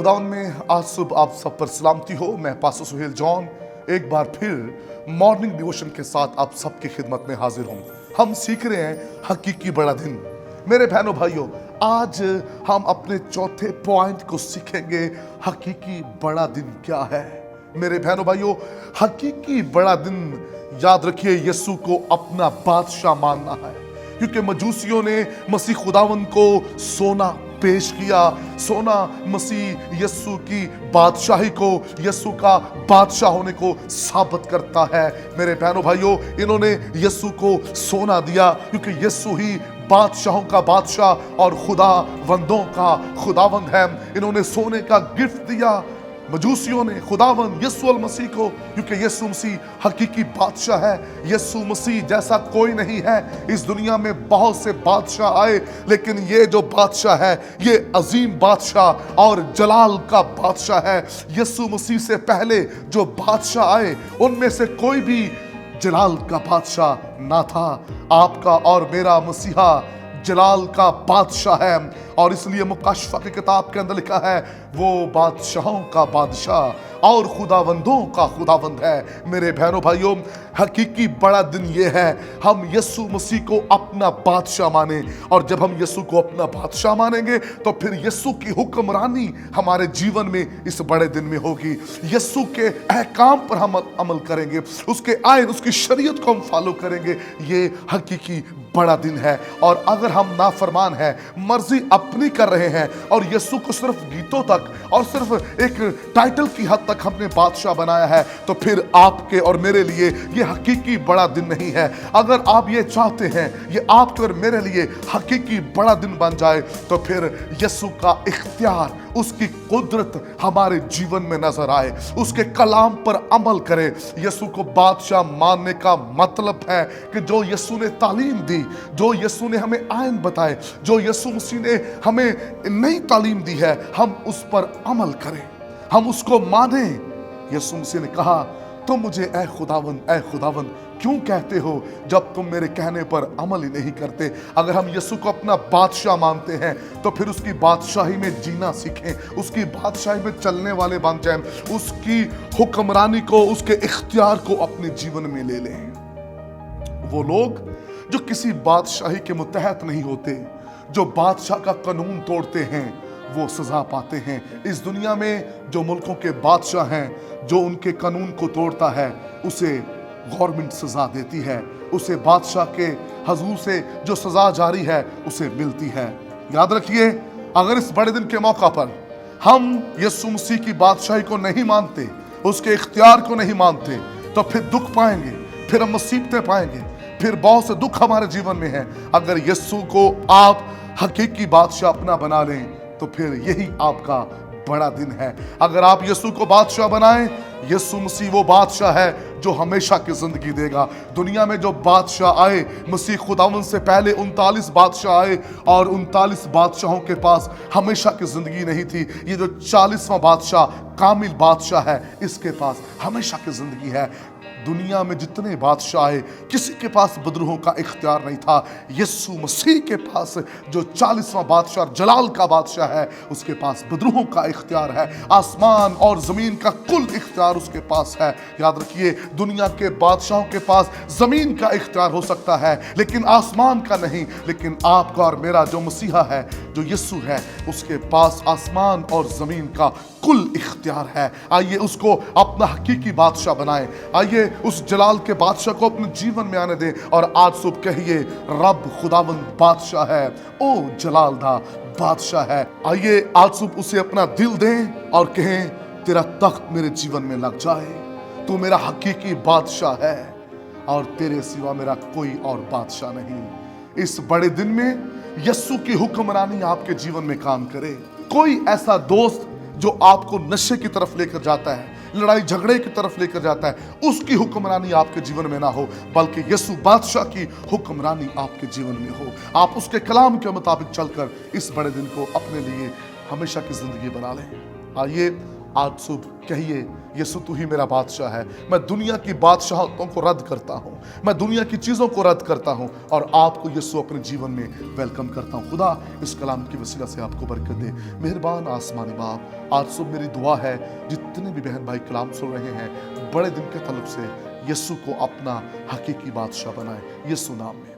खुदावन में आज सुबह आप सब पर सलामती हो। मैं पास्टर सुहेल जॉन एक बार फिर मॉर्निंग डिवोशन के साथ आप सबकी खिदमत में हाजिर हूँ। हम सीख रहे हैं हकीकी बड़ा दिन। मेरे बहनों भाइयों, आज हम अपने चौथे पॉइंट को सीखेंगे, हकीकी बड़ा दिन क्या है। मेरे बहनों भाइयों, हकीकी बड़ा दिन याद रखिए, यीशु को अपना बादशाह मानना है। क्योंकि मजूसियों ने मसीह खुदावन को सोना पेश किया। सोना मसीह यीशु की बादशाही को, यीशु का बादशाह होने को साबित करता है। मेरे बहनों भाइयों, इन्होंने यीशु को सोना दिया क्योंकि यीशु ही बादशाहों का बादशाह और खुदावंदों का खुदावंद है। इन्होंने सोने का गिफ्ट दिया मजूसियों ने खुदावंद यीशु मसीह को, क्योंकि यीशु मसीह हकीकी बादशाह है। यीशु मसीह जैसा कोई नहीं है। इस दुनिया में बहुत से बादशाह आए, लेकिन ये जो बादशाह है ये अजीम बादशाह और जलाल का बादशाह है। यीशु मसीह से पहले जो बादशाह आए उनमें से कोई भी जलाल का बादशाह ना था। आपका और मेरा मसीहा जलाल का बादशाह है। और इसलिए मुकाशफा की किताब के अंदर लिखा है, वो बादशाहों का बादशाह और खुदावंदों का खुदावंद है। मेरे बहनों भाइयों, हकीकी बड़ा दिन ये है, हम यीशु मसीह को अपना बादशाह माने। और जब हम यीशु को अपना बादशाह मानेंगे तो फिर यीशु की हुक्मरानी हमारे जीवन में इस बड़े दिन में होगी। यीशु के अहकाम पर हम अमल करेंगे, उसके आयन, उसकी शरीयत को हम फॉलो करेंगे। ये हकीकी बड़ा दिन है। और अगर हम नाफरमान हैं, मर्जी अपनी कर रहे हैं और यीशु को सिर्फ गीतों तक और सिर्फ एक टाइटल की हद तक हमने बादशाह बनाया है, तो फिर आपके और मेरे लिए ये हकीकी बड़ा दिन नहीं है। अगर आप ये चाहते हैं ये आपके और मेरे लिए हकीकी बड़ा दिन बन जाए, तो फिर यीशु का इख्तियार, उसकी कुदरत हमारे जीवन में नजर आए, उसके कलाम पर अमल करें। यीशु को बादशाह मानने का मतलब है कि जो यीशु ने तालीम दी, जो यीशु ने हमें आयन बताए, जो यीशु मसीह ने हमें नई तालीम दी है, हम उस पर अमल करें, हम उसको माने। यीशु मसीह ने कहा, तुम मुझे ऐ खुदावंद क्यों कहते हो जब तुम मेरे कहने पर अमल ही नहीं करते। अगर हम यीशु को अपना बादशाह मानते हैं तो फिर उसकी बादशाही में जीना सीखें, उसकी बादशाही में चलने वाले बन जाएं, उसकी हुक्मरानी को, उसके इख्तियार को अपने जीवन में ले लें। वो लोग जो किसी बादशाही के मुतहत नहीं होते, जो बादशाह का कानून तोड़ते हैं, वो सजा पाते हैं। इस दुनिया में जो मुल्कों के बादशाह हैं, जो उनके कानून को तोड़ता है उसे गवर्नमेंट सजा देती है, उसे बादशाह के हजूर से जो सजा जारी है उसे मिलती है। याद रखिए, अगर इस बड़े दिन के मौका पर हम यीशु मसीह की बादशाही को नहीं मानते, उसके इख्तियार को नहीं मानते, तो फिर दुख पाएंगे, फिर हम मुसीबतें पाएंगे, फिर बहुत से दुख हमारे जीवन में है। अगर यीशु को आप हकीकी बादशाह अपना बना लें तो फिर यही आपका बड़ा दिन है। अगर आप यीशु को बादशाह बनाएं, यीशु मसीह वो बादशाह है जो हमेशा की जिंदगी देगा। दुनिया में जो बादशाह आए, मसीह खुदावन से पहले 39 बादशाह आए और 39 बादशाहों के पास हमेशा की जिंदगी नहीं थी। ये जो 40वां बादशाह कामिल बादशाह है, इसके पास हमेशा की जिंदगी है। दुनिया में जितने बादशाह आए, किसी के पास बदरूहों का इख्तियार नहीं था। यीशु मसीह के पास जो 40वां बादशाह जलाल का बादशाह है, उसके पास बदरूहों का इख्तियार है। आसमान और जमीन का कुल इख्तियार उसके पास है। याद रखिए, दुनिया के बादशाहों के पास जमीन का इख्तियार हो सकता है लेकिन आसमान का नहीं। लेकिन आपका और मेरा जो मसीहा है, जो यीशु है, उसके पास आसमान और जमीन का कुल इख्तियार है। आइए उसको अपना हकीकी बादशाह बनाएं। आइए उस जलाल के बादशाह को अपने जीवन में आने दें। और आज सुबह कहिए, रब खुदावंद बादशाह है, ओ जलाल दा बादशाह है। आइए आज सुबह उसे अपना दिल दें और कहें, तेरा तख्त मेरे जीवन में लग जाए, तू मेरा हकीकी बादशाह है और तेरे सिवा मेरा कोई और बादशाह नहीं। इस बड़े दिन में यीशु की हुक्मरानी आपके जीवन में काम करे। कोई ऐसा दोस्त जो आपको नशे की तरफ लेकर जाता है, लड़ाई झगड़े की तरफ लेकर जाता है, उसकी हुक्मरानी आपके जीवन में ना हो, बल्कि यीशु बादशाह की हुक्मरानी आपके जीवन में हो। आप उसके कलाम के मुताबिक चलकर इस बड़े दिन को अपने लिए हमेशा की जिंदगी बना लें। आइए आज सुबह कहिए, यीशु तू ही मेरा बादशाह है। मैं दुनिया की बादशाहतों को रद्द करता हूँ, मैं दुनिया की चीज़ों को रद्द करता हूँ और आपको यीशु अपने जीवन में वेलकम करता हूँ। खुदा इस कलाम की वसीला से आपको बरकत दे। मेहरबान आसमानी बाप, आज सुबह मेरी दुआ है जितने भी बहन भाई कलाम सुन रहे हैं, बड़े दिन के तल्लुक से यीशु को अपना हकीकी बादशाह बनाए, यीशु नाम में।